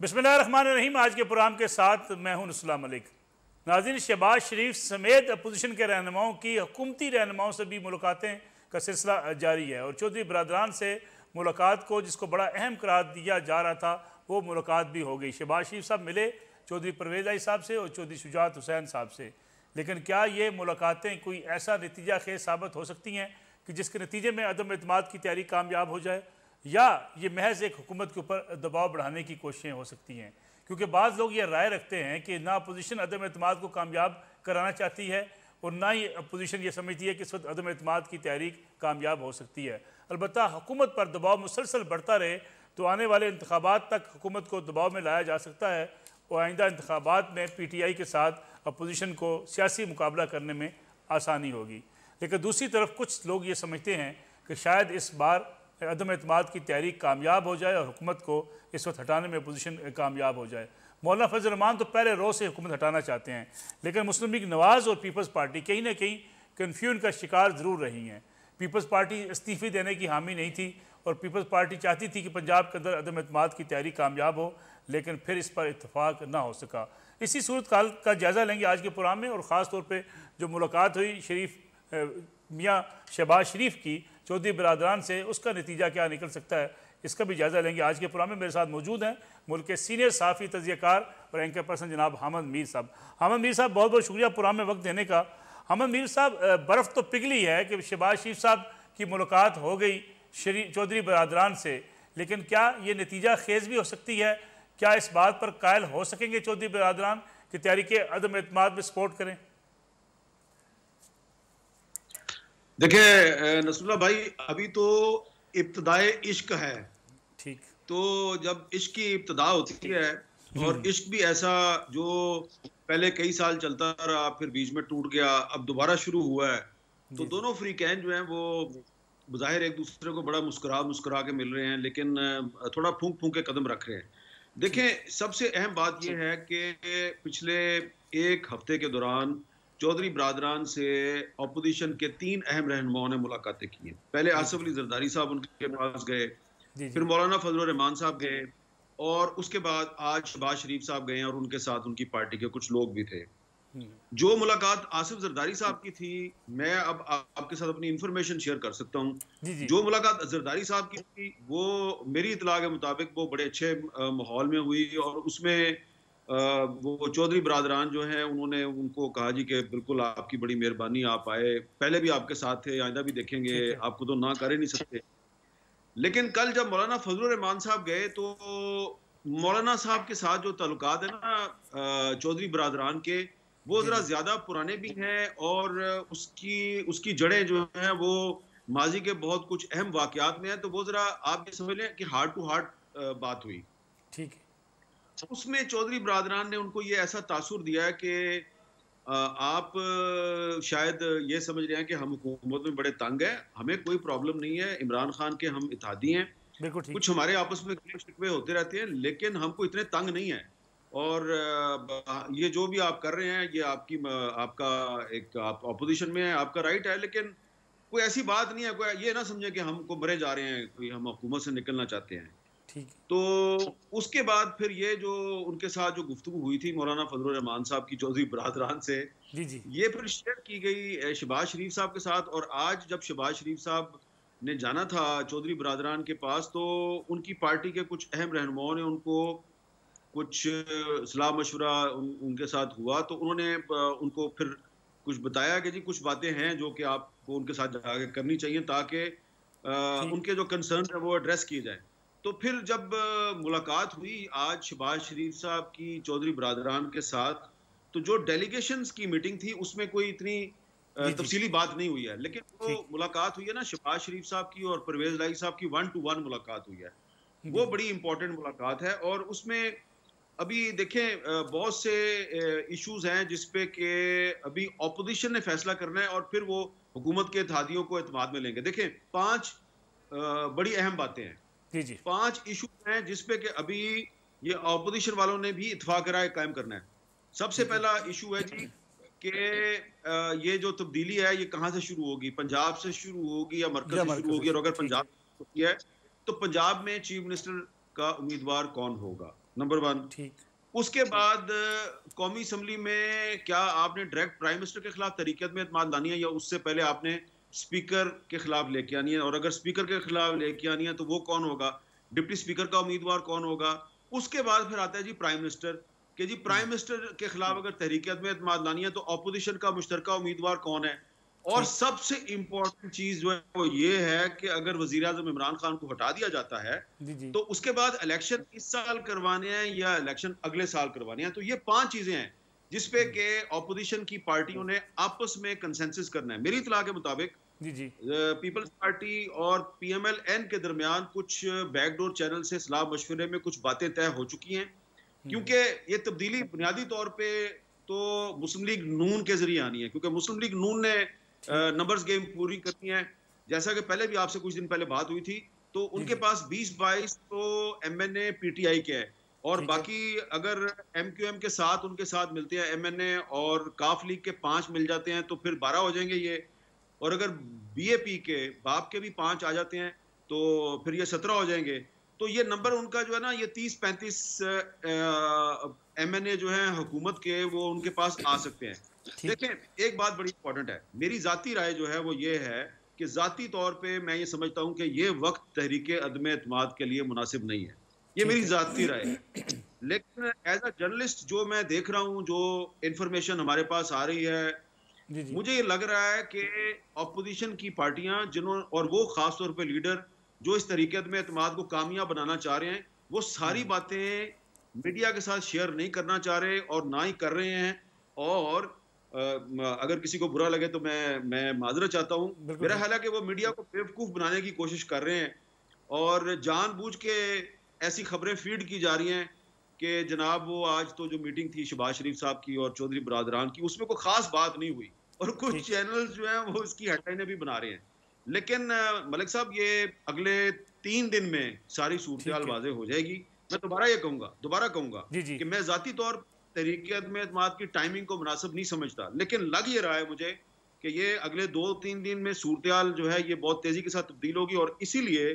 बिस्मिल्लाहिर्रहमानिर्रहीम। आज के प्रोग्राम के साथ मैं हूं नुसरत मलिक। नाज़रीन, शहबाज शरीफ समेत अपोजिशन के रहनुमाओं की हुकूमती रहनुमाओं से भी मुलाकातें का सिलसिला जारी है और चौधरी बरदरान से मुलाकात को जिसको बड़ा अहम करार दिया जा रहा था वो मुलाकात भी हो गई। शहबाज शरीफ साहब मिले चौधरी परवेज़ इलाही साहब से और चौधरी शुजात हुसैन साहब से, लेकिन क्या ये मुलाकातें कोई ऐसा नतीजा खेज साबित हो सकती हैं कि जिसके नतीजे में अदम एतमाद की तैयारी कामयाब हो जाए, या ये महज एक हुकूमत के ऊपर दबाव बढ़ाने की कोशिशें हो सकती हैं? क्योंकि बाज़ लोग ये राय रखते हैं कि ना अपोजिशन अदम एतमाद को कामयाब कराना चाहती है और ना ही अपोजिशन ये समझती है कि इस वक्त अदम एतमाद की तहरीक कामयाब हो सकती है। अलबत्ता हुकूमत पर दबाव मुसलसल बढ़ता रहे तो आने वाले इंतखाबात तक हुकूमत को दबाव में लाया जा सकता है और आइंदा इंतखाबात में PTI के साथ अपोजिशन को सियासी मुकाबला करने में आसानी होगी। लेकिन दूसरी तरफ कुछ लोग ये समझते हैं कि शायद इस बार अदम एतमाद की तहरीक कामयाब हो जाए और हुकूमत को इस वक्त हटाने में अपोजिशन कामयाब हो जाए। मौलाना फजल रहमान तो पहले रोज़ से हुकूमत हटाना चाहते हैं, लेकिन मुस्लिम लीग नवाज़ और पीपल्स पार्टी कहीं ना कहीं कन्फ्यूजन का शिकार ज़रूर रही हैं। पीपल्स पार्टी इस्तीफ़े देने की हामी नहीं थी और पीपल्स पार्टी चाहती थी कि पंजाब के अंदर अदम एतमाद की तहरीक कामयाब हो, लेकिन फिर इस पर इत्तफाक ना हो सका। इसी सूरत काल का जायज़ा लेंगे आज के प्रोग्राम में और ख़ास तौर पर जो मुलाकात हुई शरीफ मियाँ शहबाज शरीफ की चौधरी बरदरान से, उसका नतीजा क्या निकल सकता है, इसका भी जायज़ा लेंगे आज के प्रोग्राम में। मेरे साथ मौजूद हैं मुल्क के सीनियर साफ़ी तज़कियाकार और एंकर पर्सन जनाब हामिद मीर साहब। हामिद मीर साहब, बहुत बहुत शुक्रिया प्रोग्राम में वक्त देने का। हामिद मीर साहब, बर्फ़ तो पिघली है कि शहबाज शरीफ साहब की मुलाकात हो गई चौधरी बरदरान से, लेकिन क्या ये नतीजा खेज़ भी हो सकती है? क्या इस बात पर कायल हो सकेंगे चौधरी बरदरान की तहरीक अदम एतमाद में सपोर्ट करें? देखिए नसरुल्लाह भाई, अभी तो इब्तदाए इश्क है। ठीक। तो जब इश्क की इब्तदा होती है और इश्क भी ऐसा जो पहले कई साल चलता रहा, फिर बीच में टूट गया, अब दोबारा शुरू हुआ है, तो दोनों फ्रीकैन जो हैं वो बज़ाहिर एक दूसरे को बड़ा मुस्कुरा के मिल रहे हैं, लेकिन थोड़ा फूंक फूंक के कदम रख रहे हैं। देखें, सबसे अहम बात यह है कि पिछले एक हफ्ते के दौरान चौधरी बरदरान से अपोजिशन के 3 अहम रहनुमाओं ने मुलाकातें की हैं। पहले आसिफ अली जरदारी साहब उनके पास गए, फिर मौलाना फजल रहमान साहब गए और उसके बाद आज शहबाज शरीफ साहब गए और उनके साथ उनकी पार्टी के कुछ लोग भी थे। जो मुलाकात आसिफ जरदारी साहब की थी, मैं अब आपके साथ अपनी इंफॉर्मेशन शेयर कर सकता हूँ। जो मुलाकात जरदारी साहब की थी वो मेरी इतला के मुताबिक वो बड़े अच्छे माहौल में हुई और उसमें वो चौधरी बरदरान जो है उन्होंने उनको कहा जी कि बिल्कुल आपकी बड़ी मेहरबानी, आप आए, पहले भी आपके साथ थे, आइंदा भी देखेंगे, आपको तो ना कर ही नहीं सकते। लेकिन कल जब मौलाना फजल रहमान साहब गए तो मौलाना साहब के साथ जो ताल्लुकात है ना चौधरी बरदरान के, वो जरा ज्यादा पुराने भी हैं और उसकी जड़ें जो हैं वो माजी के बहुत कुछ अहम वाकयात में है। तो वो जरा आप ये समझ लें कि हार्ट टू हार्ट बात हुई। ठीक है। उसमें चौधरी बरदरान ने उनको ये ऐसा तासुर दिया है कि आप शायद ये समझ रहे हैं कि हम हुकूमत में बड़े तंग हैं, हमें कोई प्रॉब्लम नहीं है, इमरान खान के हम इत्तेहादी हैं, कुछ हमारे आपस में शिकवे होते रहते हैं, लेकिन हमको इतने तंग नहीं है और ये जो भी आप कर रहे हैं ये आपका एक आप अपोजिशन में है, आपका राइट है, लेकिन कोई ऐसी बात नहीं है, कोई ये ना समझे कि हमको मरे जा रहे हैं, कोई हम हुकूमत से निकलना चाहते हैं। ठीक। तो उसके बाद फिर ये जो उनके साथ जो गुफ्तगू हुई थी मौलाना फजल रहमान साहब की चौधरी बरदरान से, ये फिर शेयर की गई शहबाज शरीफ साहब के साथ। और आज जब शहबाज शरीफ साहब ने जाना था चौधरी बरदरान के पास तो उनकी पार्टी के कुछ अहम रहनुमाओं ने उनको कुछ सलाह मशवरा उनके साथ हुआ, तो उन्होंने उनको फिर कुछ बताया कि जी कुछ बातें हैं जो कि आपको उनके साथ जाके करनी चाहिए ताकि उनके जो कंसर्न है वो एड्रेस किए जाए। तो फिर जब मुलाकात हुई आज शहबाज शरीफ साहब की चौधरी बरदरान के साथ, तो जो डेलीगेशंस की मीटिंग थी उसमें कोई इतनी तफसीली बात नहीं हुई है, लेकिन वो मुलाकात हुई है ना शहबाज शरीफ साहब की और परवेज इलाही साहब की 1-to-1 मुलाकात हुई है, वो बड़ी इंपॉर्टेंट मुलाकात है। और उसमें अभी देखें बहुत से इश्यूज हैं जिसपे कि अभी ऑपोजिशन ने फैसला करना है और फिर वो हुकूमत के इत्तेहादियों को एतमाद में लेंगे। देखें 5 बड़ी अहम बातें हैं, 5 इशू हैं जिसपे कि अभी ये ऑपोजिशन वालों ने भी इत्तेफाक राय कायम करना है। सबसे पहला इशू है जी कि ये जो तब्दीली है ये कहाँ से शुरू होगी, पंजाब से शुरू होगी या मरकज से शुरू होगी, और अगर पंजाब होती है तो पंजाब में चीफ मिनिस्टर का उम्मीदवार कौन होगा, नंबर 1। ठीक। उसके बाद कौमी असम्बली में क्या आपने डायरेक्ट प्राइम मिनिस्टर के खिलाफ तहरीक में एतमाद लानी है, या उससे पहले आपने स्पीकर के खिलाफ लेके आनी है? और अगर स्पीकर के खिलाफ लेके आनी है तो वो कौन होगा, डिप्टी स्पीकर का उम्मीदवार कौन होगा? उसके बाद फिर आता है जी प्राइम मिनिस्टर, कि जी प्राइम मिनिस्टर के खिलाफ अगर तहरीक में एतमाद लानी है तो अपोजिशन का मुश्तरका उम्मीदवार कौन है? और ठीक। सबसे इंपॉर्टेंट चीज जो है वो ये है कि अगर वजीर आजम इमरान खान को हटा दिया जाता है जी जी। तो उसके बाद इलेक्शन इस साल करवाने हैं या इलेक्शन अगले साल करवाने हैं। तो ये 5 चीजें हैं जिसपे के ऑपोजिशन की पार्टियों ने आपस में कंसेंसस करना है। मेरी इत्तला के मुताबिक जी जी। पीपल्स पार्टी और पीएमएल-एन के दरमियान कुछ बैकडोर चैनल से सलाह मशवरे में कुछ बातें तय हो चुकी हैं, क्योंकि ये तब्दीली बुनियादी तौर पे तो मुस्लिम लीग नून के जरिए आनी है, क्योंकि मुस्लिम लीग नून ने नंबर्स गेम पूरी करनी है। जैसा कि पहले भी आपसे कुछ दिन पहले बात हुई थी, तो जी उनके जी। पास 20-22 तो एमएनए पीटीआई के है, और ठीक है। बाकी अगर एमक्यूएम के साथ उनके साथ मिलते हैं एमएनए और काफ लीग के 5 मिल जाते हैं तो फिर 12 हो जाएंगे ये। और अगर बीएपी के बाप के भी 5 आ जाते हैं तो फिर ये 17 हो जाएंगे। तो ये नंबर उनका जो है ना, ये 30-35 एमएनए जो है हुकूमत के, वो उनके पास आ सकते हैं। ठीक। देखें, एक बात बड़ी इंपॉर्टेंट है, मेरी जाती राय जो है वो ये है कि जाती तौर पे मैं ये समझता हूं कि ये वक्त तहरीक अदम एतमाद के लिए मुनासिब नहीं है। ये ठीक मेरी है। जाती राय है। लेकिन एज अ जर्नलिस्ट जो मैं देख रहा हूं, जो इंफॉर्मेशन हमारे पास आ रही है, जी जी। मुझे ये लग रहा है कि अपोजिशन की पार्टियां जिन्होंने, और वो खास तौर पे लीडर जो इस तरीके में एतमाद को कामयाब बनाना चाह रहे हैं, वो सारी बातें मीडिया के साथ शेयर नहीं करना चाह रहे और ना ही कर रहे हैं। और अगर किसी को बुरा लगे तो मैं माजरत चाहता हूं। बिल्कुल मेरा ठीक। ख्याल है कि वो मीडिया को बेवकूफ बनाने की कोशिश कर रहे हैं और जानबूझ के ऐसी खबरें फीड की जा रही हैं कि जनाब वो आज तो जो मीटिंग थी शहबाज शरीफ साहब की और चौधरी बरादरान की, उसमें कोई खास बात नहीं हुई, और कुछ ठीक। चैनल्स जो हैं वो इसकी हेडलाइनें भी बना रहे हैं। लेकिन मलिक साहब, ये अगले 3 दिन में सारी सूरत ठीक है। वाज़ेह हो जाएगी। मैं दोबारा कहूंगा जी जी। कि मैं जाती तौर पर तहरीक में एतमाद की टाइमिंग को मुनासिब नहीं समझता, लेकिन लग ये रहा है मुझे कि ये अगले 2-3 दिन में सूरत जो है ये बहुत तेजी के साथ तब्दील होगी। और इसीलिए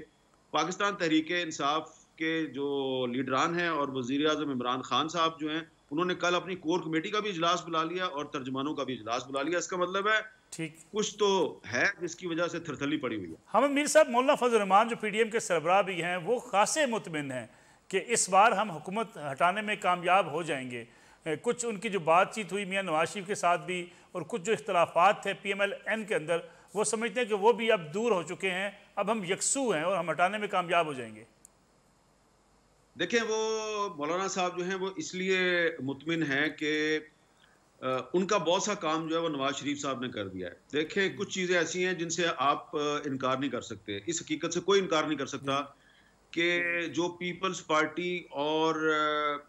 पाकिस्तान तहरीक इंसाफ के जो लीडरान हैं और वजीर आजम इमरान खान साहब जो हैं, उन्होंने कल अपनी कोर कमेटी का भी इजलास बुला लिया और तर्जमानों का भी इजलास बुला लिया। इसका मतलब है ठीक। कुछ तो है जिसकी वजह से थरथली पड़ी हुई है। हम मीर साहब, मौलाना फजल रहमान जो पीडीएम के सरबराह भी हैं, वो खासे मुतमिन हैं कि इस बार हम हुकूमत हटाने में कामयाब हो जाएंगे। कुछ उनकी जो बातचीत हुई मियां नवाज शरीफ के साथ भी, और कुछ जो इख्तलाफात थे पीएमएल-एन के अंदर, वो समझते हैं कि वो भी अब दूर हो चुके हैं, अब हम यकसू हैं और हम हटाने में कामयाब हो जाएंगे। देखें, वो मौलाना साहब जो हैं वो इसलिए मुतमिन हैं कि उनका बहुत सा काम जो है वो नवाज शरीफ साहब ने कर दिया है। देखें, कुछ चीज़ें ऐसी हैं जिनसे आप इनकार नहीं कर सकते, इस हकीकत से कोई इनकार नहीं कर सकता कि जो पीपल्स पार्टी और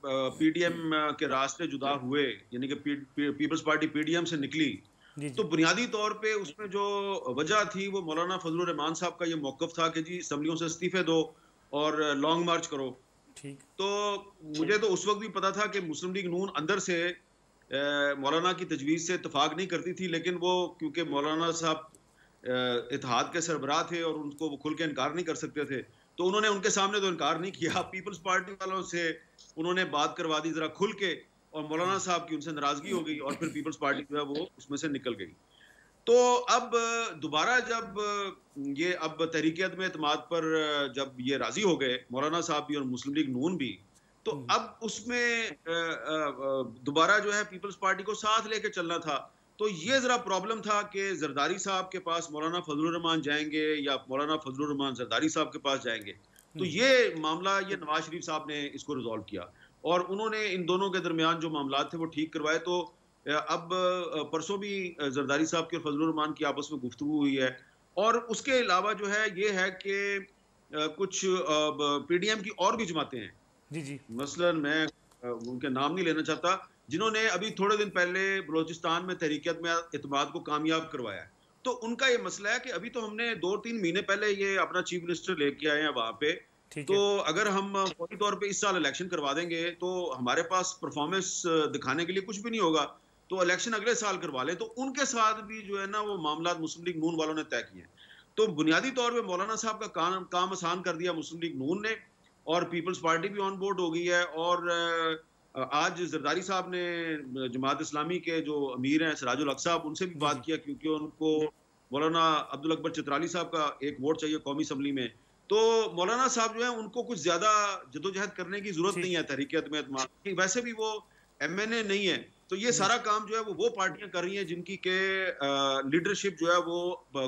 पीडीएम के रास्ते जुदा हुए, यानी कि पीपल्स पार्टी पीडीएम से निकली, जी तो जी। बुनियादी तौर पे उसमें जो वजह थी वो मौलाना फजलुर रहमान साहब का ये मौक़िफ़ था कि जी असम्बलियों से इस्तीफे दो और लॉन्ग मार्च करो। ठीक। तो मुझे तो उस वक्त भी पता था कि मुस्लिम लीग नून अंदर से मौलाना की तजवीज़ से इत्तफाक नहीं करती थी, लेकिन वो क्योंकि मौलाना साहब इत्तेहाद के सरबराह थे और उनको वो खुल के इनकार नहीं कर सकते थे, तो उन्होंने उनके सामने तो इनकार नहीं किया। पीपल्स पार्टी वालों से उन्होंने बात करवा दी ज़रा खुल के, और मौलाना साहब की उनसे नाराज़गी हो गई और फिर पीपल्स पार्टी जो है वो उसमें से निकल गई। तो अब दोबारा जब ये अब तहरीक में एतमाद पर जब ये राजी हो गए मौलाना साहब भी और मुस्लिम लीग नून भी, तो अब उसमें दोबारा जो है पीपल्स पार्टी को साथ लेके चलना था। तो ये जरा प्रॉब्लम था कि जरदारी साहब के पास मौलाना फजलुर रहमान जाएंगे या मौलाना फजलुर रहमान जरदारी साहब के पास जाएंगे। तो ये मामला ये नवाज शरीफ साहब ने इसको रिजॉल्व किया और उन्होंने इन दोनों के दरमियान जो मामला थे वो ठीक करवाए। तो अब परसों भी जरदारी साहब के और फजलुर रहमान की आपस में गुफ्तगू हुई है। और उसके अलावा जो है ये है कि कुछ पीडीएम की और भी जमातें हैं, जी जी। मसलन मैं उनके नाम नहीं लेना चाहता, जिन्होंने अभी थोड़े दिन पहले बलोचिस्तान में तहरीक में एतमाद को कामयाब करवाया है। तो उनका ये मसला है कि अभी तो हमने 2-3 महीने पहले ये अपना चीफ मिनिस्टर लेके आए हैं वहां पे, ठीक तो है। अगर हम फौरी तौर पे इस साल इलेक्शन करवा देंगे तो हमारे पास परफॉर्मेंस दिखाने के लिए कुछ भी नहीं होगा। तो इलेक्शन अगले साल करवा लें। तो उनके साथ भी जो है ना वो मामला मुस्लिम लीग नून वालों ने तय किए हैं। तो बुनियादी तौर पे मौलाना साहब का काम आसान कर दिया मुस्लिम लीग नून ने, और पीपल्स पार्टी भी ऑन बोर्ड हो गई है। और आज जरदारी साहब ने जमात इस्लामी के जो अमीर हैं सिराजुल हक साहब, उनसे भी बात किया, क्योंकि उनको मौलाना अब्दुल अकबर चित्राली साहब का एक वोट चाहिए कौमी असम्बली में। तो मौलाना साहब जो है उनको कुछ ज्यादा जदोजहद करने की जरूरत नहीं है तहरीक एतमाद, वैसे भी वो MNA नहीं है। तो ये सारा काम जो है वो पार्टियां कर रही हैं जिनकी के लीडरशिप जो है वो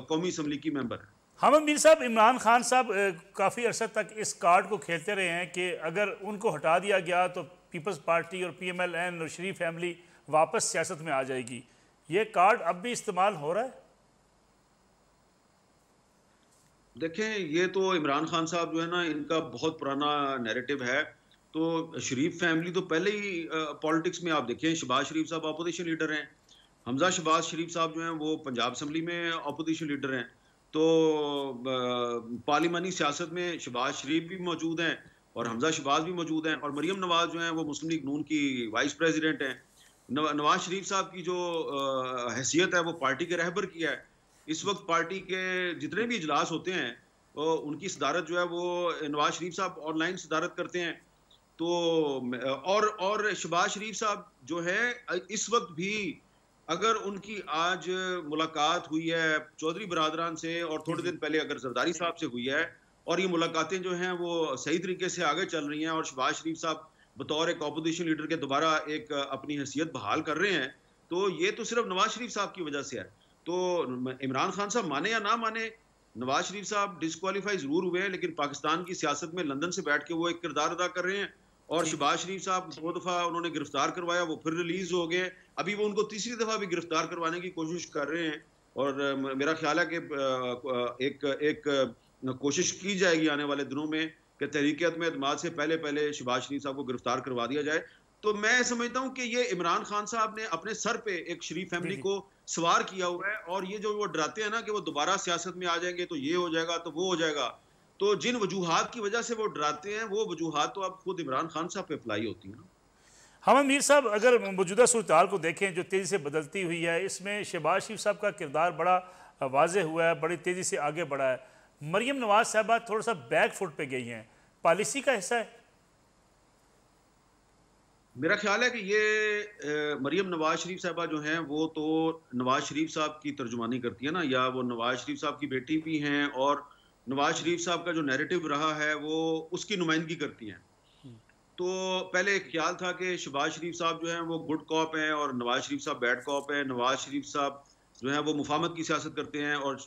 कौमी असम्बली की मेंबर है। हम मीर साहब, इमरान खान साहब काफ़ी अरसे तक इस कार्ड को खेलते रहे हैं कि अगर उनको हटा दिया गया तो पीपल्स पार्टी और PMLN और शरीफ फैमिली वापस सियासत में आ जाएगी। ये कार्ड अब भी इस्तेमाल हो रहा है? देखें, ये तो इमरान खान साहब जो है ना, इनका बहुत पुराना नैरेटिव है। तो शरीफ फैमिली तो पहले ही पॉलिटिक्स में, आप देखें शहबाज शरीफ साहब अपोजिशन लीडर हैं, हमजा शहबाज शरीफ साहब जो हैं वो पंजाब असम्बली में अपोजिशन लीडर हैं। तो पार्लिमानी सियासत में शहबाज शरीफ भी मौजूद हैं और हमजा शहबाज भी मौजूद हैं, और मरियम नवाज जो हैं वो मुस्लिम लीग नून की वाइस प्रेसिडेंट हैं। नवाज शरीफ साहब की जो हैसियत है वो पार्टी के रहबर की है। इस वक्त पार्टी के जितने भी इजलास होते हैं उनकी सदारत जो है वो नवाज शरीफ साहब ऑनलाइन सदारत करते हैं। तो और शहबाज शरीफ साहब जो है इस वक्त भी, अगर उनकी आज मुलाकात हुई है चौधरी बरादरान से और थोड़े दिन पहले अगर जरदारी साहब से हुई है, और ये मुलाकातें जो हैं वो सही तरीके से आगे चल रही हैं और शहबाज शरीफ साहब बतौर एक अपोजिशन लीडर के दोबारा एक अपनी हैसियत बहाल कर रहे हैं, तो ये तो सिर्फ नवाज शरीफ साहब की वजह से है। तो इमरान खान साहब माने या ना माने, नवाज शरीफ साहब डिस्क्वालीफाई जरूर हुए हैं, लेकिन पाकिस्तान की सियासत में लंदन से बैठ के वो एक किरदार अदा कर रहे हैं। और शहबाज शरीफ साहब 2 दफा उन्होंने गिरफ्तार करवाया, वो फिर रिलीज हो गए, अभी वो उनको तीसरी दफा भी गिरफ्तार करवाने की कोशिश कर रहे हैं। और मेरा ख्याल है कि एक कोशिश की जाएगी आने वाले दिनों में कि तहरीक एतमाद से पहले शहबाज शरीफ साहब को गिरफ्तार करवा दिया जाए। तो मैं समझता हूं कि ये इमरान खान साहब ने अपने सर पे एक शरीफ फैमिली को सवार किया हुआ है, और ये जो वो डराते हैं ना कि वो दोबारा सियासत में आ जाएंगे तो ये हो जाएगा तो वो हो जाएगा, तो जिन वजूहात की वजह से वो डराते हैं वो वजूहात तो अब खुद इमरान खान साहब पे अप्लाई होती हैं ना। हम मीर साहब, अगर मौजूदा सूरत हाल को देखें जो तेज़ी से बदलती हुई है, इसमें शहबाज शरीफ साहब का किरदार बड़ा वाज़ेह हुआ है, बड़ी तेज़ी से आगे बढ़ा है। मरियम नवाज साहबा थोड़ा सा बैक फुट पे गई हैं, पॉलिसी का हिस्सा है? मेरा ख्याल है कि ये मरियम नवाज शरीफ साहबा जो हैं वो तो नवाज शरीफ साहब की तर्जुमानी करती है ना, या वो नवाज शरीफ साहब की बेटी भी हैं, और नवाज शरीफ साहब का जो नैरेटिव रहा है वो उसकी नुमाइंदगी करती हैं। तो पहले एक ख्याल था कि शहबाज शरीफ साहब जो हैं वो गुड कॉप हैं और नवाज शरीफ साहब बैड कॉप हैं, नवाज शरीफ साहब जो हैं वो मुफाहमत की सियासत करते हैं और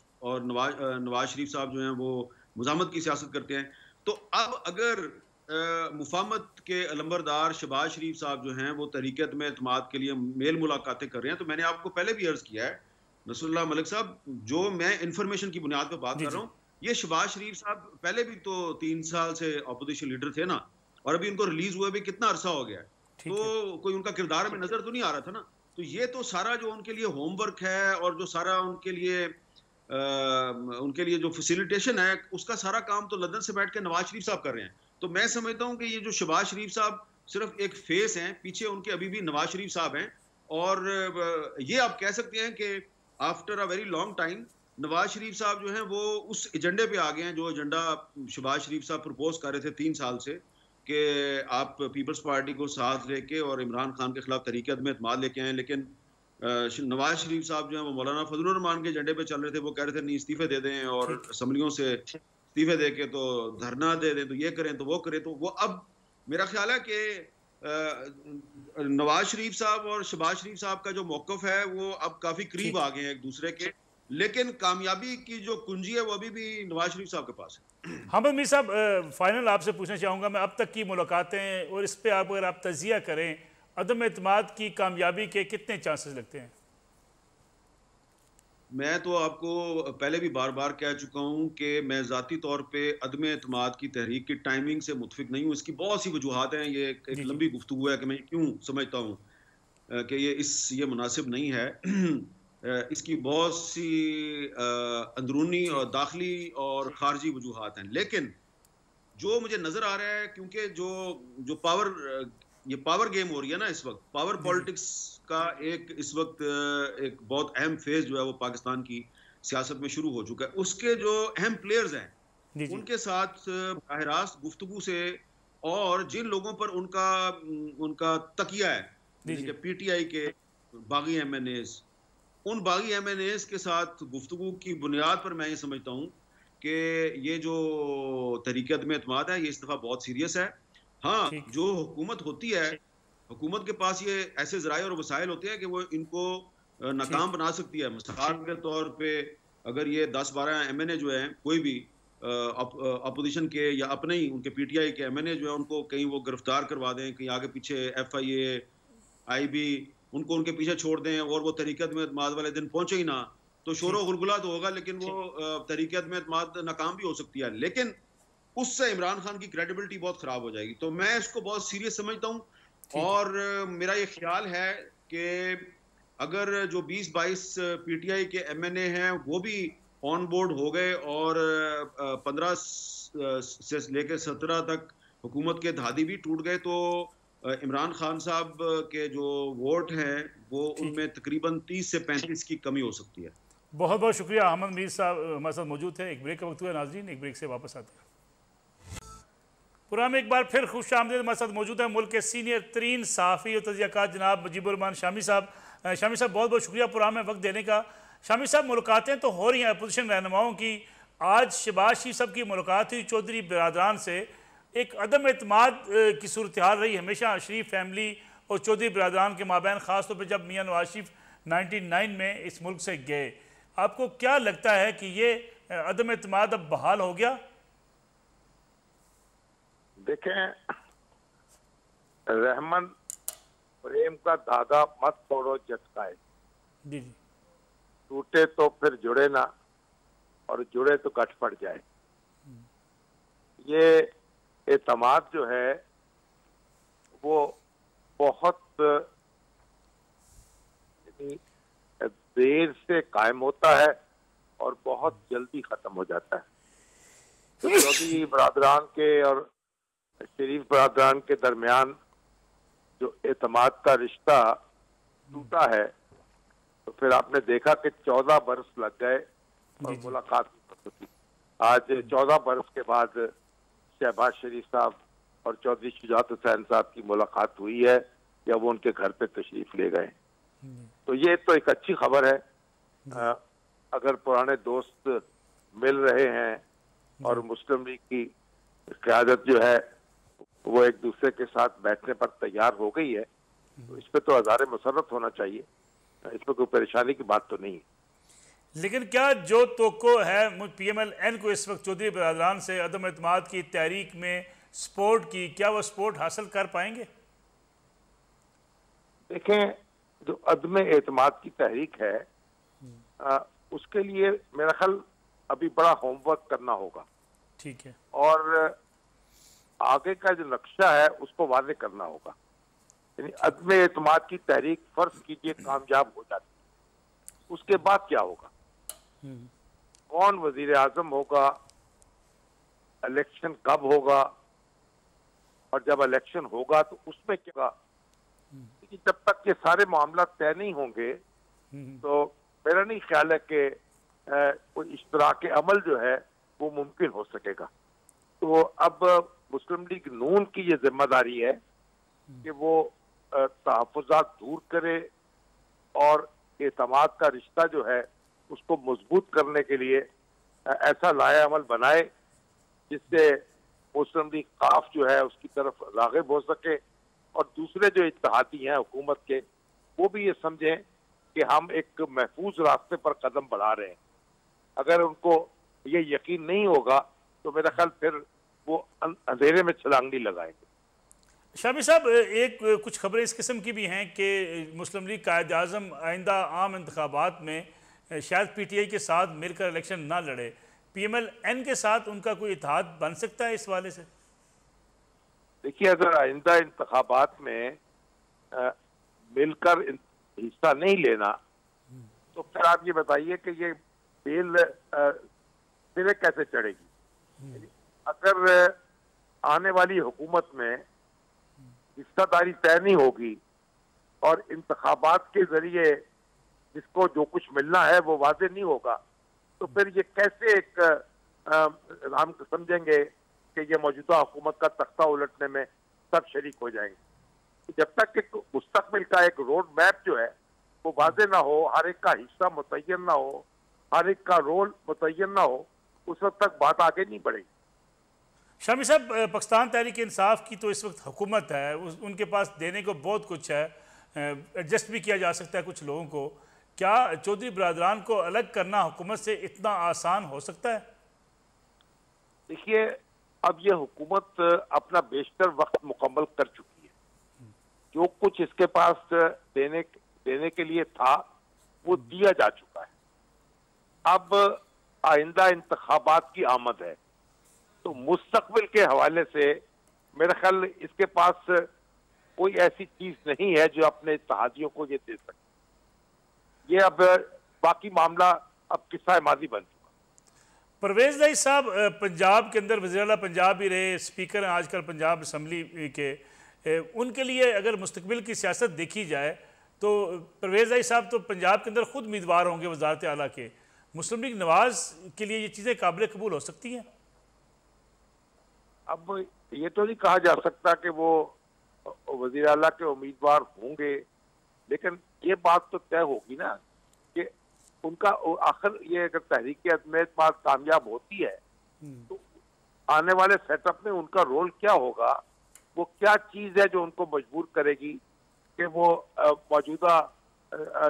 नवाज शरीफ साहब जो हैं वो मुजामत की सियासत करते हैं। तो अब अगर मुफाहमत के अलंबरदार शहबाज शरीफ साहब जो हैं वो तहरीक एतमाद के लिए मेल मुलाकातें कर रहे हैं, तो मैंने आपको पहले भी अर्ज किया है नसरुल्लाह मलिक साहब, जो मैं इंफॉर्मेशन की बुनियाद पर बात कर रहा हूँ, ये शहबाज शरीफ साहब पहले भी तो 3 साल से अपोजिशन लीडर थे ना, और अभी उनको रिलीज हुए भी कितना अरसा हो गया है, तो कोई उनका किरदार में नजर तो नहीं आ रहा था ना। तो ये तो सारा जो उनके लिए होमवर्क है और जो सारा उनके लिए जो फैसिलिटेशन है, उसका सारा काम तो लंदन से बैठ के नवाज शरीफ साहब कर रहे हैं। तो मैं समझता हूँ कि ये जो शहबाज शरीफ साहब सिर्फ एक फेस हैं, पीछे उनके अभी भी नवाज शरीफ साहब हैं। और ये आप कह सकते हैं कि after a very long time Nawaz Sharif साहब जो हैं वो उस एजेंडे पे आ गए हैं जो एजेंडा शहबाज शरीफ साहब प्रपोज कर रहे थे 3 साल से, कि आप पीपल्स पार्टी को साथ लेके और इमरान खान के खिलाफ तहरीक एतमाद लेके आए। लेकिन नवाज शरीफ साहब जो हैं वो मौलाना फजलुर रहमान के एजेंडे पे चल रहे थे, वो कह रहे थे नहीं इस्तीफे दे दें और असम्बलियों से इस्तीफे दे के तो धरना दे दें, तो ये करें तो वो करें। तो वो अब मेरा ख्याल है कि नवाज शरीफ साहब और शहबाज शरीफ साहब का जो मौक़िफ़ है वो अब काफ़ी करीब आ गए हैं एक दूसरे के, लेकिन कामयाबी की जो कुंजी है वो अभी भी नवाज शरीफ साहब के पास है। हाँ मीर साहब, फाइनल आपसे पूछना चाहूँगा मैं, अब तक की मुलाकातें और इस पर अगर आप तजिया करें, अदम एतमाद की कामयाबी के कितने चांसेस लगते हैं? मैं तो आपको पहले भी बार बार कह चुका हूं कि मैं ज़ाती तौर पे अदम एतमाद की तहरीक की टाइमिंग से मुतफिक नहीं हूं। इसकी बहुत सी वजूहात हैं, ये एक लंबी गुफ्तगू है कि मैं क्यों समझता हूं कि ये मुनासिब नहीं है। इसकी बहुत सी अंदरूनी और दाखिली और खारजी वजूहात हैं, लेकिन जो मुझे नज़र आ रहा है, क्योंकि जो पावर गेम हो रही है ना इस वक्त, पावर पॉलिटिक्स का इस वक्त एक बहुत अहम फेज जो है वो पाकिस्तान की सियासत में शुरू हो चुका है। उसके जो अहम प्लेयर्स हैं उनके साथ बराह रास्त गुफ्तगू से, और जिन लोगों पर उनका उनका तकिया है, यानी कि पीटीआई के बागी एमएनएस, उन बागी एमएनएस के साथ गुफ्तगू की बुनियाद पर मैं ये समझता हूँ कि ये जो तहरीक अदम एतमाद है, ये इस दफ़ा बहुत सीरियस है। हाँ, जो हुकूमत होती है, हुकूमत के पास ये ऐसे ज़राए और वसाइल होते हैं कि वो इनको नाकाम बना सकती है। मिसाल के तौर पे अगर ये 10-12 एमएनए जो हैं, कोई भी अपोजिशन के या अपने ही उनके पीटीआई के एमएनए जो है, उनको कहीं वो गिरफ्तार करवा दें, कहीं आगे पीछे एफआईए, आईबी, उनको उनके पीछे छोड़ दें और वो तहरीक अदम एतमाद वाले दिन पहुंचे ही ना, तो शोर गुलगुला तो होगा, लेकिन वो तहरीक अदम एतमाद नाकाम भी हो सकती है। लेकिन उससे इमरान खान की क्रेडिबिलिटी बहुत खराब हो जाएगी। तो मैं इसको बहुत सीरियस समझता हूँ, और मेरा ये ख्याल है कि अगर जो 20-22 पीटीआई के एमएनए हैं वो भी ऑन बोर्ड हो गए और 15 से लेकर 17 तक हुकूमत के धादी भी टूट गए, तो इमरान खान साहब के जो वोट हैं वो उनमें तकरीबन 30 से 35 की कमी हो सकती है। बहुत बहुत शुक्रिया। अहमद मीर साहब हमारे साथ मौजूद थे। एक ब्रेक का वक्त हुआ नाज़रीन, एक ब्रेक से वापस आते हैं। प्रोग्राम में एक बार फिर खुश आमदीद। हमारे साथ मौजूद है मुल्क के सीनियर तरीन सहाफ़ी और तजियाकार जनाब मुजीबुर शामी साहब। शामी साहब बहुत बहुत शुक्रिया प्रोग्राम में वक्त देने का। शामी साहब, मुलाकातें तो हो रही हैं अपोजिशन रहनुमाओं की। आज शहबाज शरीफ साहब की मुलाकात हुई चौधरी बिरादरान से। एक अदम एतमाद की सूरत हाल रही हमेशा शरीफ फैमिली और चौधरी बिरादरान के माबैन, ख़ास तौर पर जब मियाँ नवाज शरीफ 99 में इस मुल्क से गए। आपको क्या लगता है कि ये अदम एतमाद अब बहाल हो गया? देखें, रहमन प्रेम का धागा मत तोड़ो जटकाए, जी, टूटे तो फिर जुड़े ना, और जुड़े तो गठ पड़ जाए। ये एतमाद जो है वो बहुत देर से कायम होता है और बहुत जल्दी खत्म हो जाता है। तो चौधरी बरादरान के और शरीफ बरादरान के दरमियान जो एतमाद का रिश्ता टूटा है, तो फिर आपने देखा कि 14 बरस लग गए और मुलाकात होती। आज 14 बरस के बाद शहबाज शरीफ साहब और चौधरी शुजात हुसैन साहब की मुलाकात हुई है, या वो उनके घर पे तशरीफ ले गए। तो ये तो एक अच्छी खबर है। अगर पुराने दोस्त मिल रहे हैं और मुस्लिम लीग की क़यादत जो है वो एक दूसरे के साथ बैठने पर तैयार हो गई है, तो इस पे तो आज़ार मुसर्रत होना चाहिए, इसमें कोई परेशानी की बात तो नहीं है। लेकिन क्या जो तोको है पीएमएल-एन को इस वक्त चौधरी बिरादरान से अदम एतमाद की तहरीक में सपोर्ट की, क्या वो सपोर्ट हासिल कर पाएंगे? देखें, जो अदम एतमाद की तहरीक है उसके लिए मेरा ख्याल अभी बड़ा होमवर्क करना होगा। ठीक है। और आगे का जो नक्शा है उसको वाज़ेह करना होगा। यानी अदम एतमाद की तहरीक फर्ज कीजिए कामयाब हो जाती है, उसके बाद क्या होगा, कौन वजीर आजम होगा, इलेक्शन कब होगा, और जब इलेक्शन होगा तो उसमें क्या, क्योंकि जब तक ये सारे मामला तय नहीं होंगे तो मेरा नहीं ख्याल है कि कोई इश्तराक अमल जो है वो मुमकिन हो सकेगा। तो अब मुस्लिम लीग नून की ये जिम्मेदारी है कि वो तहफ़्फ़ुज़ात दूर करे और एतमाद का रिश्ता जो है उसको मजबूत करने के लिए ऐसा लाया अमल बनाए जिससे मुस्लिम लीग काफ जो है उसकी तरफ राग़िब हो सके, और दूसरे जो इत्तेहादी हैं हुकूमत के वो भी ये समझें कि हम एक महफूज रास्ते पर कदम बढ़ा रहे हैं। अगर उनको ये यकीन नहीं होगा तो मेरा ख्याल फिर वो अंधेरे में छलांग नहीं लगाएंगे। शामी साहब, एक कुछ खबरें इस किस्म की भी हैं कि मुस्लिम लीग कायद आज़म आइंदा आम इंतखाबात में शायद पीटीआई के साथ मिलकर इलेक्शन ना लड़े। पीएमएल-एन के साथ उनका कोई इत्तेहाद बन सकता है इस वाले से? देखिए, अगर आइंदा इंतखाबात में मिलकर हिस्सा नहीं लेना तो फिर आप ये बताइए कि ये बेल सिरे कैसे चढ़ेगी। अगर आने वाली हुकूमत में हिस्सादारी तय नहीं होगी और इंतखाबात के जरिए जिसको जो कुछ मिलना है वो वाज़ेह नहीं होगा, तो फिर ये कैसे एक हम समझेंगे कि ये मौजूदा हुकूमत का तख्ता उलटने में सब शरीक हो जाएंगे। जब तक कि मुस्तकबिल का एक रोड मैप जो है वो वाज़ेह ना हो, हर एक का हिस्सा मुतय्यन ना हो, हर एक का रोल मुतय्यन ना हो, उस वक्त तक बात आगे नहीं बढ़ेगी। शामी साहब, पाकिस्तान तहरीक इंसाफ की तो इस वक्त हुकूमत है, उनके पास देने को बहुत कुछ है, एडजस्ट भी किया जा सकता है कुछ लोगों को। क्या चौधरी बरादरान को अलग करना हुकूमत से इतना आसान हो सकता है? देखिए, अब ये हुकूमत अपना बेशतर वक्त मुकम्मल कर चुकी है। जो कुछ इसके पास देने के लिए था वो दिया जा चुका है। अब आइंदा इंतखाबात की आमद है, तो मुस्तकबिल के हवाले से मेरा ख्याल इसके पास कोई ऐसी चीज नहीं है जो अपने इत्तेहादियों को ये दे सके। ये अब बाकी मामला अब किस्सा माजी बन चुका। परवेज इलाही साहब पंजाब के अंदर वज़ीर आला पंजाब भी रहे, स्पीकर हैं आजकल पंजाब असम्बली के, उनके लिए अगर मुस्तकबिल की सियासत देखी जाए तो परवेज इलाही साहब तो पंजाब के अंदर खुद उम्मीदवार होंगे वज़ारत आला के। मुस्लिम लीग नवाज के लिए ये चीज़ें काबिल कबूल हो सकती हैं? अब ये तो नहीं कहा जा सकता कि वो वज़ीर आला के उम्मीदवार होंगे, लेकिन ये बात तो तय होगी ना कि उनका आखिर ये अगर तहरीक अदम-ए-एतमाद कामयाब होती है तो आने वाले सेटअप में उनका रोल क्या होगा, वो क्या चीज है जो उनको मजबूर करेगी कि वो मौजूदा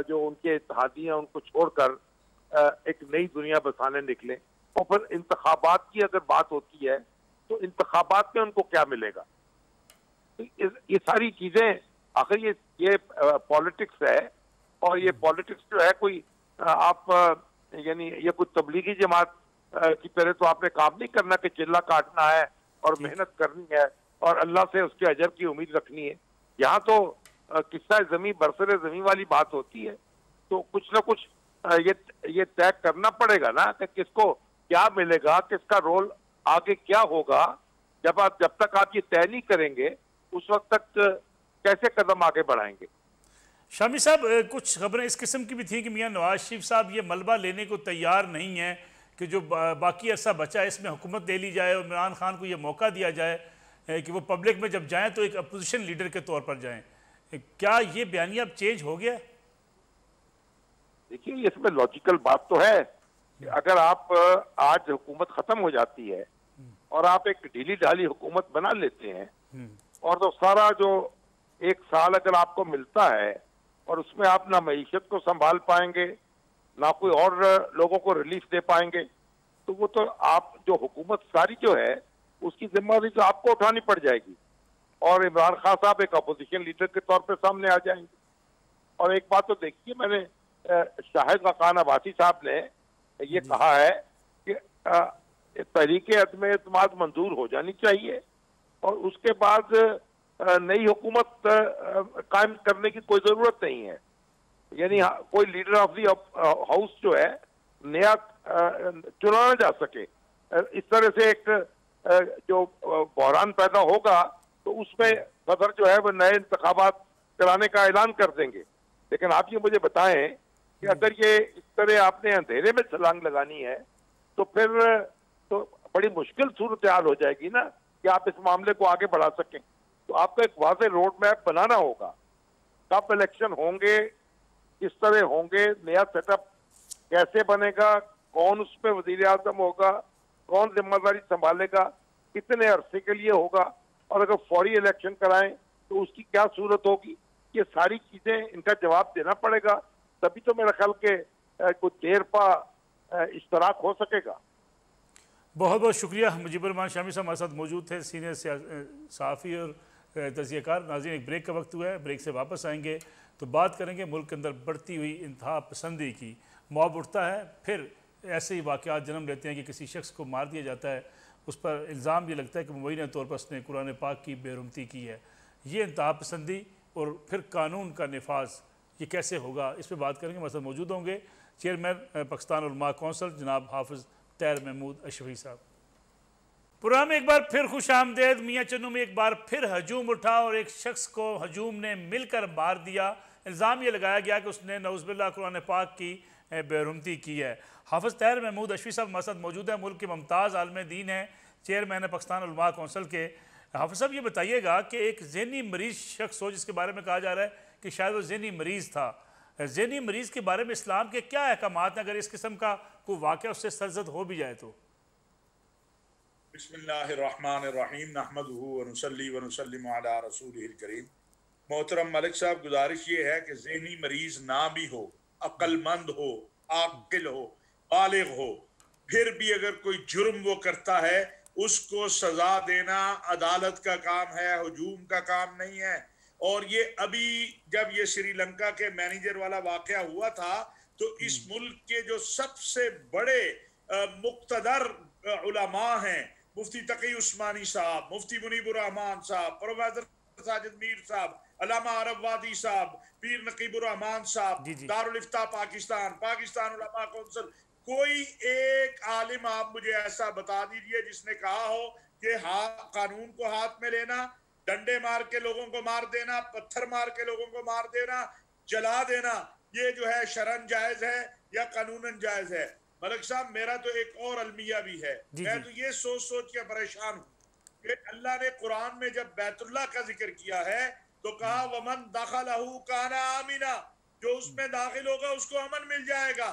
जो उनके इत्तेहादी हैं उनको छोड़कर एक नई दुनिया बसाने निकले। और फिर इंतखाबात की अगर बात होती है तो इंतखाबात में उनको क्या मिलेगा। ये सारी चीजें आखिर ये पॉलिटिक्स है, और ये पॉलिटिक्स जो है कोई आप यानी ये कोई तबलीगी जमात की तरह तो आपने काम नहीं करना कि चिल्ला काटना है और मेहनत करनी है और अल्लाह से उसके अजर की उम्मीद रखनी है। यहाँ तो किस्सा ज़मीं बरसरे ज़मीं वाली बात होती है, तो कुछ ना कुछ ये तय करना पड़ेगा ना कि किसको क्या मिलेगा, किसका रोल आगे क्या होगा। जब तक आप ये तय नहीं करेंगे उस वक्त तक कैसे कदम आगे बढ़ाएंगे। शामी साहब, कुछ खबरें इस किस्म की भी थी कि मियां नवाज शरीफ साहब ये मलबा लेने को तैयार नहीं है कि जो बाकी अरसा बचा है इसमें हुकूमत ले ली जाए और इमरान खान को ये मौका दिया जाए कि वो पब्लिक में जब जाएं तो एक अपोजिशन लीडर के तौर पर जाएं। क्या ये बयानिया अब चेंज हो गया? देखिए, इसमें लॉजिकल बात तो है कि अगर आप आज हुकूमत खत्म हो जाती है और आप एक ढीली ढाली हुकूमत बना लेते हैं और तो सारा जो एक साल अगर आपको मिलता है और उसमें आप ना मईशत को संभाल पाएंगे ना कोई और लोगों को रिलीफ दे पाएंगे, तो वो तो आप जो हुकूमत सारी जो है उसकी जिम्मेदारी तो आपको उठानी पड़ जाएगी और इमरान खान साहब एक अपोजिशन लीडर के तौर पे सामने आ जाएंगे। और एक बात तो देखिए, मैंने शाहिद खान अब्बासी साहब ने ये कहा है कि तहरीक अदम-ए-एतमाद मंजूर हो जानी चाहिए और उसके बाद नई हुकूमत कायम करने की कोई जरूरत नहीं है। यानी कोई लीडर ऑफ दी हाउस जो है नया चुना ना जा सके। इस तरह से एक जो बहरान पैदा होगा तो उसमें सदर जो है वो नए इंतखाबात कराने का ऐलान कर देंगे। लेकिन आप ये मुझे बताएं कि अगर ये इस तरह आपने अंधेरे में छलांग लगानी है तो फिर तो बड़ी मुश्किल सूरत हाल हो जाएगी ना कि आप इस मामले को आगे बढ़ा सकें। तो आपको एक वाज़ेह रोड मैप बनाना होगा, कब इलेक्शन होंगे, किस तरह होंगे, नया सेटअप कैसे बनेगा, कौन उसमें वजीर आज़म होगा, कौन जिम्मेदारी संभालेगा, कितने अरसे के लिए होगा, और अगर फौरी इलेक्शन कराएं तो उसकी क्या सूरत होगी। ये सारी चीजें इनका जवाब देना पड़ेगा, तभी तो मेरा ख्याल के कुछ देर पा इश्तराक हो सकेगा। बहुत बहुत शुक्रिया। मुजीबुर-रहमान शामी साहब हमारे साथ मौजूद थे, सीनियर सहाफ़ी और तज़कियाकार। नाज़रीन, एक ब्रेक का वक्त हुआ है, ब्रेक से वापस आएंगे तो बात करेंगे मुल्क के अंदर बढ़ती हुई इंतहा पसंदी की। मॉब उठता है, फिर ऐसे ही वाक़यात जन्म लेते हैं कि किसी शख्स को मार दिया जाता है, उस पर इल्ज़ाम ये लगता है कि मुबैना तौर पर उसने कुरान पाक की बेरुमती की है। ये इंतहा पसंदी और फिर कानून का नफाज ये कैसे होगा, इस पर बात करेंगे। हमारे साथ मौजूद होंगे चेयरमैन पाकिस्तान उलमा कौंसिल जनाब हाफिज़ तैर महमूद अशरफी साहब। पुराने में एक बार फिर खुश आमदेद। मियाँ चन्नू में एक बार फिर हजूम उठा और एक शख्स को हजूम ने मिलकर मार दिया। इल्ज़ाम ये लगाया गया कि उसने नऊज़ुबिल्लाह कुरान पाक की बेरहमती की है। हाफ़िज़ ताहिर महमूद अशवी साहब हमारे साथ मौजूद है, मुल्क के मुमताज़ आलिम दीन हैं, चेयरमैन है पाकिस्तान उलमा कौंसिल के। हाफ़िज़ साहब ये बताइएगा कि एक ज़हनी मरीज़ शख्स हो जिसके बारे में कहा जा रहा है कि शायद वो ज़हनी मरीज़ था, ज़हनी मरीज़ के बारे में इस्लाम के क्या अहकामात हैं अगर इस किस्म का कोई वाक़या उससे सरजद हो भी जाए तो? बिस्मिल्लाहिर्रहमानिर्रहीम नहमदुहु व नुसल्ली व नुसल्लिमु अला रसूलिहिल करीम। मोहतरम मलिक साहब, गुजारिश ये है कि ज़हनी मरीज ना भी हो, अक्लमंद हो, आकिल हो, बालिग हो, फिर भी अगर कोई जुर्म वो करता है उसको सजा देना अदालत का काम है, हुजूम का काम नहीं है। और ये अभी जब ये श्रीलंका के मैनेजर वाला वाकया हुआ था तो इस मुल्क के जो सबसे बड़े मुक्तदर उलमा हैं, मुफ्ती तकी उस्मानी साहब, मुफ्ती मुनीबुर रहमान साहब, प्रोफेसर साजिद मीर साहब, अल्लामा अरब वादी साहब, पीर नकीबुर रहमान साहब, दारुल इफ्ता पाकिस्तान, पाकिस्तान उलमा कौंसिल, कोई एक आलिम आप मुझे ऐसा बता दीजिए जिसने कहा हो कि कानून को हाथ में लेना, डंडे मार के लोगों को मार देना, पत्थर मार के लोगों को मार देना, जला देना, ये जो है शरन जायज है या कानूनन जायज है। मलिक साहब, मेरा तो एक और अलमिया भी है। मैं तो ये सोच सोच के परेशान हूँ कि अल्लाह ने कुरान में जब बैतुल्लाह का जिक्र किया है तो कहा वमन दखलहू काना आमिना, जो उसमें दाखिल होगा उसको अमन मिल जाएगा।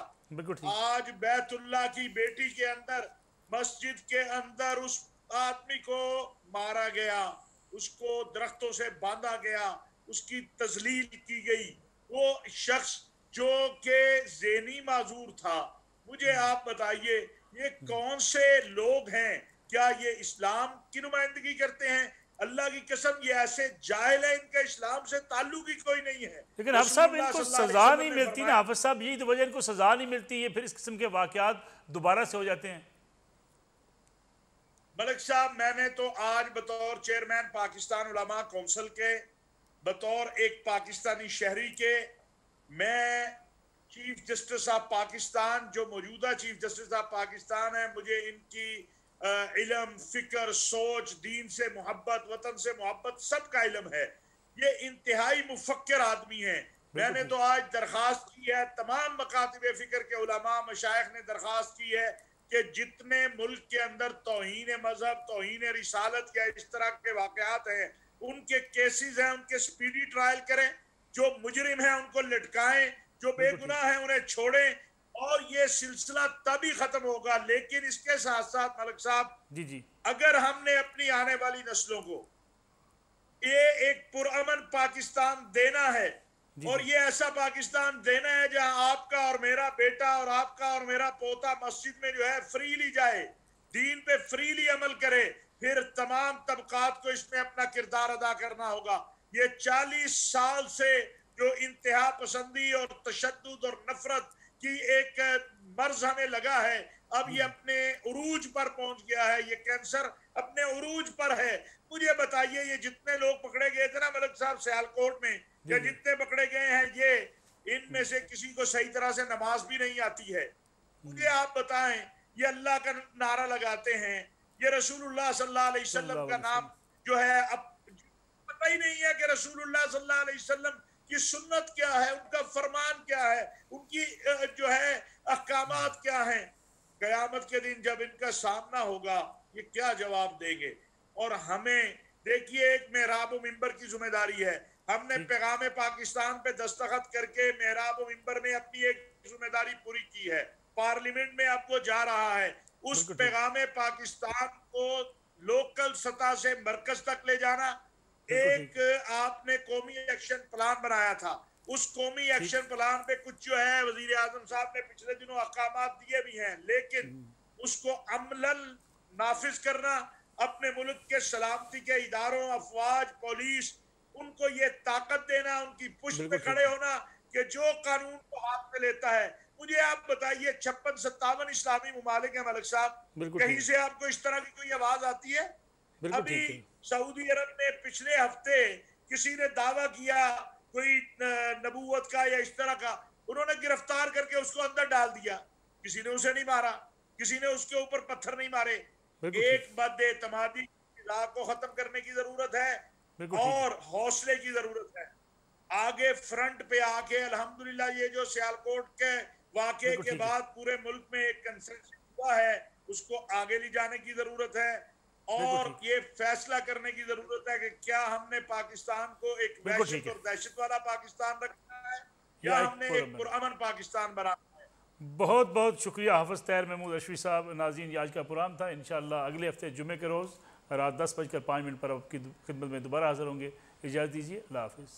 आज बैतुल्लाह की बेटी के अंदर, मस्जिद के अंदर उस आदमी को मारा गया, उसको दरख्तों से बांधा गया, उसकी तजलील की गई, वो शख्स जो के ज़हनी माजूर था। मुझे आप बताइए ये कौन से लोग हैं? क्या ये इस्लाम की नुमाइंदगी करते हैं? अल्लाह की कसम ये ऐसे जाहिल है, इनका इस्लाम से ताल्लुक ही कोई नहीं है। लेकिन हाफ़िज़ साहब इनको सजा नहीं मिलती ना, हाफ़िज़ साहब यही तो वजह, इनको सजा नहीं मिलती है, फिर इस किस्म के वाक़यात दोबारा से हो जाते हैं। मलिक साहब, मैंने तो आज बतौर चेयरमैन पाकिस्तान उलमा कौंसिल के, बतौर एक पाकिस्तानी शहरी के, मैं चीफ जस्टिस ऑफ पाकिस्तान, जो मौजूदा चीफ जस्टिस ऑफ पाकिस्तान है, मुझे इनकी इल्म, फिक्र, सोच, दीन से मोहब्बत, वतन से मोहब्बत, सब का इल्म है। ये इंतहाई मुफक्किर आदमी है। मैंने तो आज दरख्वास्त की है, तमाम मकातिब फिक्र के उलमा मशाइख ने दरख्वास्त की है कि जितने मुल्क के अंदर तौहीन मजहब, तौहीन रिसालत या इस तरह के वाकयात हैं, उनके केसेस हैं, उनके स्पीडी ट्रायल करें, जो मुजरिम हैं उनको लटकाएं, जो बेगुनाह है उन्हें छोड़ें, और ये सिलसिला तभी खत्म होगा। लेकिन इसके साथ साथ मलिक साहब, अगर हमने अपनी आने वाली नस्लों को ये एक पुरअमन पाकिस्तान देना है, और ये ऐसा पाकिस्तान देना है जहां आपका और मेरा बेटा और आपका और मेरा पोता मस्जिद में जो है फ्रीली जाए, दीन पे फ्रीली अमल करे, फिर तमाम तबकात को इसमें अपना किरदार अदा करना होगा। ये 40 साल से जो इंतहा पसंदी और तशद्दुद और नफरत की एक मर्ज हमें लगा है, अब ये अपने उरूज पर पहुंच गया है, ये कैंसर अपने उरूज पर है। मुझे बताइए, ये जितने लोग पकड़े गए थे ना मलिक साहब सियालकोट में, या जितने पकड़े गए हैं, ये इनमें से किसी को सही तरह से नमाज भी नहीं आती है। मुझे आप बताएं, ये अल्लाह का नारा लगाते हैं, ये रसूलुल्लाह सल्लल्लाहु अलैहि वसल्लम का नाम जो है, अब पता ही नहीं है कि रसूलुल्लाह सल्लल्लाहु अलैहि वसल्लम की सुन्नत क्या है, उनका फरमान क्या है, उनकी जो है अहकामात क्या हैं। कयामत के दिन जब इनका सामना होगा, ये क्या जवाब देंगे? और हमें देखिए, एक मेहराब व मिंबर की जिम्मेदारी है। हमने पैगाम पाकिस्तान पे दस्तखत करके मेहराब व मिंबर में अपनी एक जिम्मेदारी पूरी की है। पार्लियामेंट में अब वो जा रहा है, उस पैगाम पाकिस्तान को लोकल सतह से मरकज तक ले जाना। एक आपने कौमी एक्शन प्लान बनाया था, उस कौमी एक्शन प्लान पे कुछ जो है वजीर आजम साहब ने पिछले दिनों अहकामात दिए भी हैं, लेकिन उसको अमलन नाफिज करना, अपने मुल्क के सलामती के इदारों, अफवाज, पुलिस, उनको ये ताकत देना, उनकी पुष्ट पे खड़े होना कि जो कानून को हाथ में लेता है। मुझे आप बताइए, 56-57 इस्लामी मुमालिक है मलिक साहब, कहीं से आपको इस तरह की कोई आवाज आती है? अभी सऊदी अरब में पिछले हफ्ते किसी ने दावा किया कोई नबूवत का या इस तरह का, उन्होंने गिरफ्तार करके उसको अंदर डाल दिया। किसी ने उसे नहीं मारा, किसी ने उसके ऊपर पत्थर नहीं मारे। एक बदएतमादी को खत्म करने की जरूरत है और हौसले की जरूरत है। आगे फ्रंट पे आके अल्हम्दुलिल्लाह ये जो सियालकोट के वाकये बिल्कुल के ठीक है। बाद पूरे मुल्क में एक कंसेंसस हुआ है, उसको आगे ले जाने की जरूरत है और ठीक। ये फैसला करने की जरूरत है कि क्या हमने पाकिस्तान को एक बिल्कुल ठीक वहशत है। और दहशत वाला पाकिस्तान रखना है या या एक हमने पुरअमन। एक पुरअमन पाकिस्तान बनाना है। बहुत बहुत शुक्रिया हाफ़िज़ ताहिर महमूद अशवी साहब। नाज़रीन, आज का प्रोग्राम था। इंशाअल्लाह अगले हफ्ते जुमे के रोज़ रात 10:05 पर आपकी खिदमत में दोबारा हाज़िर होंगे। इजाज़त दीजिए। अल्लाह हाफ़िज़।